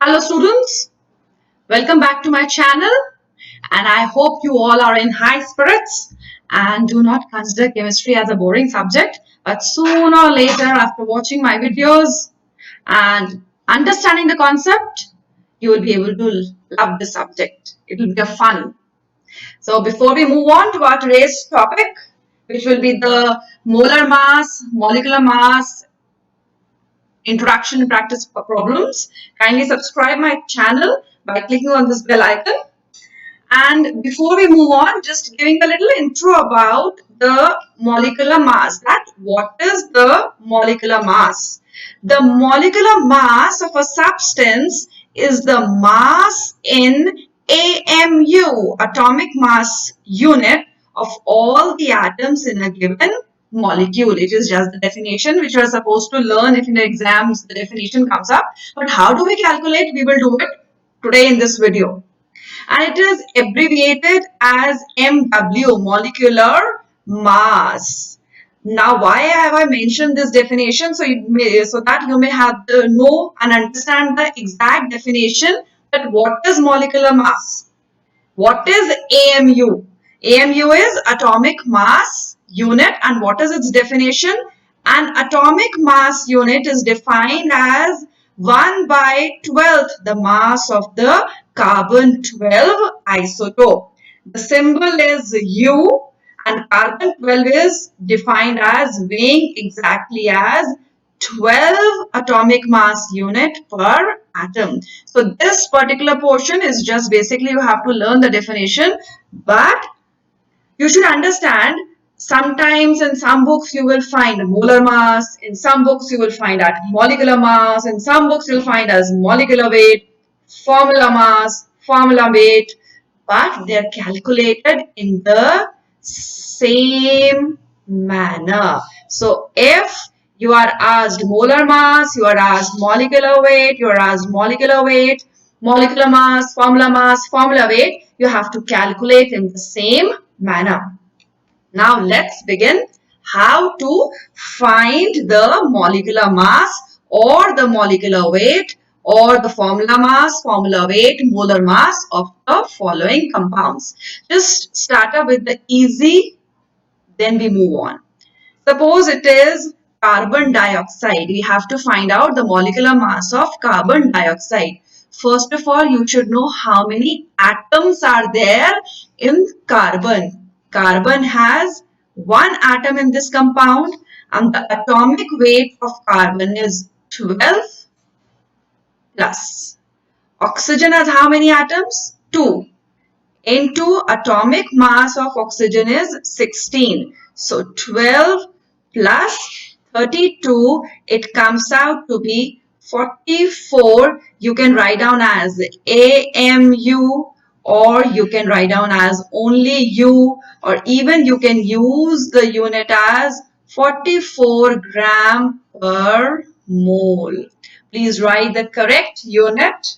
Hello students, welcome back to my channel and I hope you all are in high spirits and do not consider chemistry as a boring subject, but sooner or later after watching my videos and understanding the concept, you will be able to love the subject. It will be a fun. So before we move on to our today's topic, which will be the molar mass, molecular mass, introduction to practice problems, kindly subscribe my channel by clicking on this bell icon. And before we move on, just giving a little intro about the molecular mass. That what is the molecular mass? The molecular mass of a substance is the mass in AMU, atomic mass unit, of all the atoms in a given molecule. It is just the definition which you are supposed to learn if in the exams the definition comes up. But how do we calculate? We will do it today in this video, and it is abbreviated as MW, molecular mass. Now, why have I mentioned this definition? So that you may have to know and understand the exact definition that what is molecular mass. What is AMU? AMU is atomic mass unit, and what is its definition? An atomic mass unit is defined as 1 by 12th the mass of the carbon 12 isotope. The symbol is U, and carbon 12 is defined as weighing exactly as 12 atomic mass unit per atom. So this particular portion is just basically you have to learn the definition, but you should understand sometimes in some books you will find molar mass, in some books you will find at molecular mass, in some books you'll find as molecular weight, formula mass, formula weight, but they're calculated in the same manner. So if you are asked molar mass, you are asked molecular weight, you are asked molecular weight, molecular mass, formula weight, you have to calculate in the same manner. Now let's begin how to find the molecular mass or the molecular weight or the formula mass, formula weight, molar mass of the following compounds. Just start up with the easy, then we move on. Suppose it is carbon dioxide. We have to find out the molecular mass of carbon dioxide. First of all, you should know how many atoms are there in carbon. Carbon has one atom in this compound, and the atomic weight of carbon is 12 plus. Oxygen has how many atoms? 2. Into atomic mass of oxygen is 16. So 12 plus 32, it comes out to be 44. You can write down as AMU, or you can write down as only U, or even you can use the unit as 44 gram per mole. Please write the correct unit.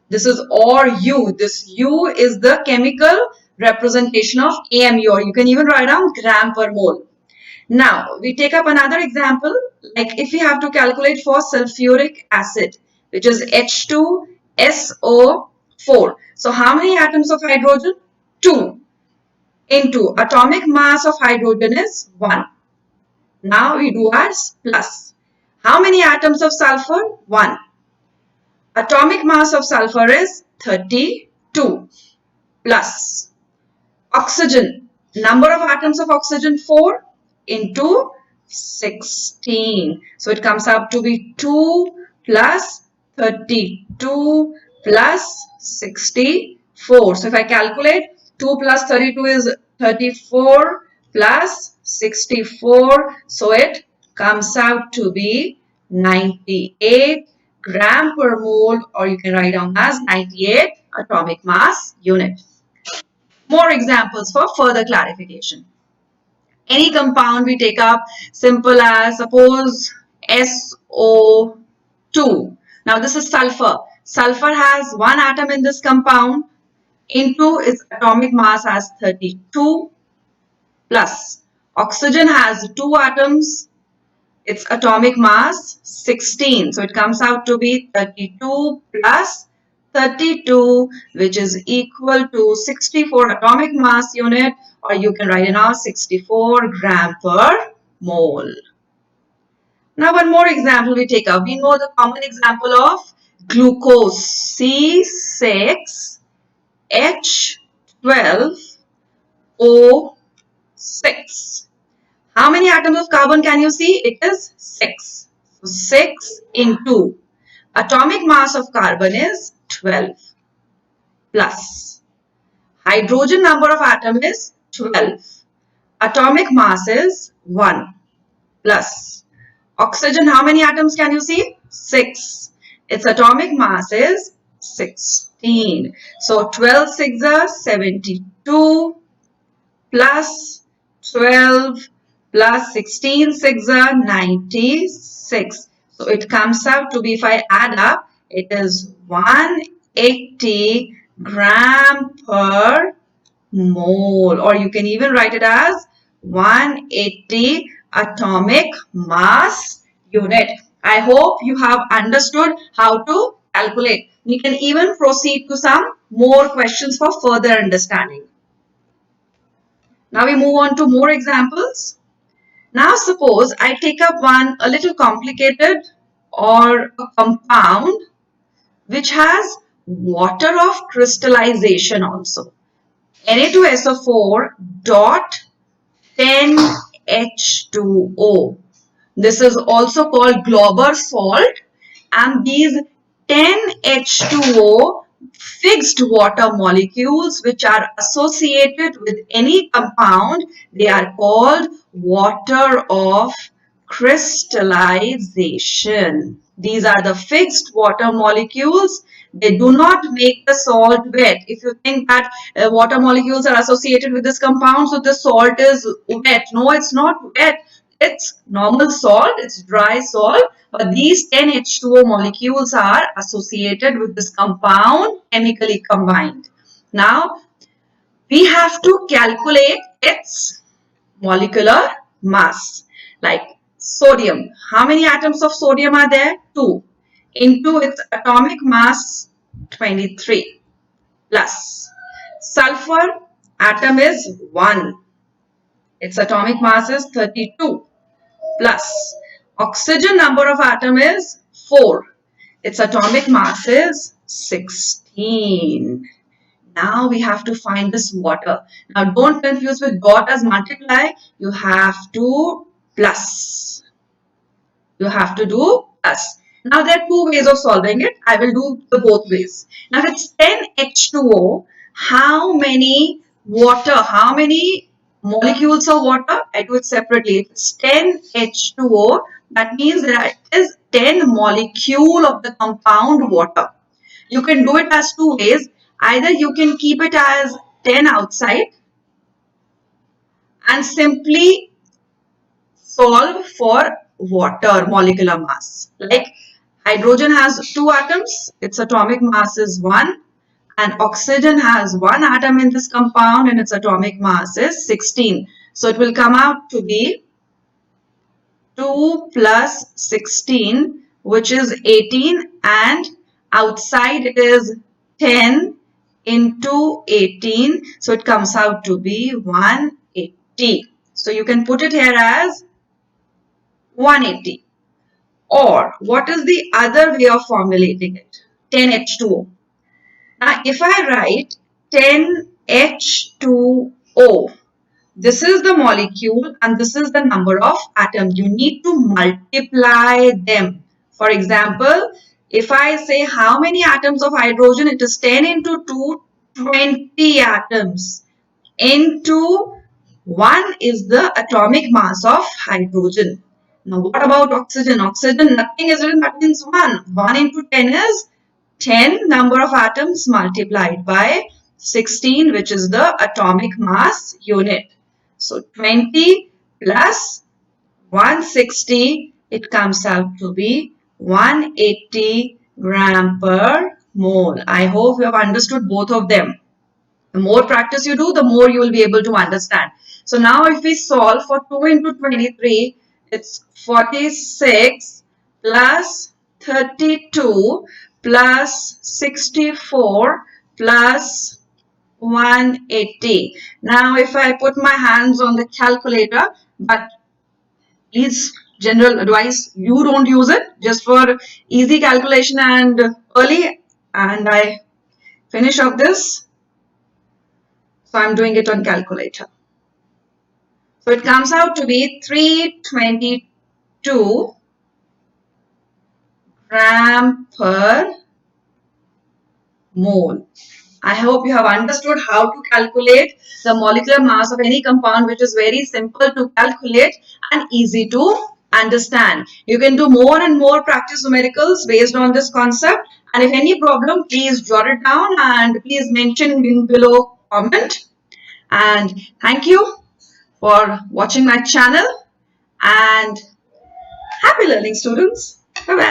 This is or U. This U is the chemical representation of AMU, or you can even write down gram per mole. Now, we take up another example, like if we have to calculate for sulfuric acid, which is H2SO4. So, how many atoms of hydrogen? 2. Into atomic mass of hydrogen is 1. Now, we do as plus. How many atoms of sulfur? 1. Atomic mass of sulfur is 32 plus oxygen. Number of atoms of oxygen 4 into 16. So it comes up to be 2 plus 32 plus 64. So if I calculate 2 plus 32 is 34 plus 64. So it comes out to be 98 gram per mole, or you can write down as 98 atomic mass unit. More examples for further clarification. Any compound we take up, simple as suppose SO2. Now this is sulfur. Sulfur has one atom in this compound, into its atomic mass as 32 plus. Oxygen has 2 atoms, its atomic mass 16. So it comes out to be 32 plus 32, which is equal to 64 atomic mass unit, or you can write it now 64 gram per mole. Now one more example we take up. We know the common example of glucose, C6H12O6. How many atoms of carbon can you see? It is 6. So 6 into atomic mass of carbon is 12 plus hydrogen number of atom is 12. Atomic mass is 1 plus oxygen. How many atoms can you see? 6. Its atomic mass is 16. So 12 6 are 72 plus 12 plus 16 6 are 96. So it comes out to be, if I add up, it is 180 gram per mole, or you can even write it as 180 atomic mass unit. I hope you have understood how to calculate. We can even proceed to some more questions for further understanding. Now we move on to more examples. Now suppose I take up one a little complicated or a compound which has water of crystallization also. Na2SO4 dot 10H2O. This is also called Glauber salt, and these 10H2O fixed water molecules which are associated with any compound, they are called water of crystallization. These are the fixed water molecules. They do not make the salt wet. If you think that water molecules are associated with this compound, so the salt is wet. No, it's not wet. It's normal salt, it's dry salt, but these 10H2O molecules are associated with this compound chemically combined. Now, we have to calculate its molecular mass. Like sodium, how many atoms of sodium are there? 2. Into its atomic mass 23 plus sulfur atom is 1. Its atomic mass is 32 plus oxygen number of atom is 4. Its atomic mass is 16. Now we have to find this water. Now don't confuse with dot as multiply. You have to plus. You have to do plus. Now there are two ways of solving it. I will do the both ways. Now it's 10H2O. How many water? How many molecules of water? I do it separately. It's 10H2O. That means that it is 10 molecule of the compound water. You can do it as two ways. Either you can keep it as 10 outside and simply solve for water molecular mass. Like hydrogen has 2 atoms, its atomic mass is 1, and oxygen has 1 atom in this compound and its atomic mass is 16. So it will come out to be 2 plus 16, which is 18, and outside it is 10 into 18. So it comes out to be 180. So you can put it here as 180. Or what is the other way of formulating it? 10H2O. Now if I write 10H2O, this is the molecule and this is the number of atoms. You need to multiply them. For example, if I say how many atoms of hydrogen, it is 10 into 2, 20 atoms. Into 1 is the atomic mass of hydrogen. Now what about oxygen? Oxygen, nothing is written, that means 1. 1 into 10 is 10 number of atoms multiplied by 16, which is the atomic mass unit. So 20 plus 160, it comes out to be 180 gram per mole. I hope you have understood both of them. The more practice you do, the more you will be able to understand. So now if we solve for 2 into 23, it's 46 plus 32 plus 64 plus 180. Now if I put my hands on the calculator, but please, general advice, you don't use it, just for easy calculation and early, and I finish off this. So I'm doing it on calculator. So it comes out to be 322 gram per mole. I hope you have understood how to calculate the molecular mass of any compound, which is very simple to calculate and easy to understand. You can do more and more practice numericals based on this concept. And if any problem, please jot it down and please mention in below comment. And thank you for watching my channel and happy learning, students. Bye-bye.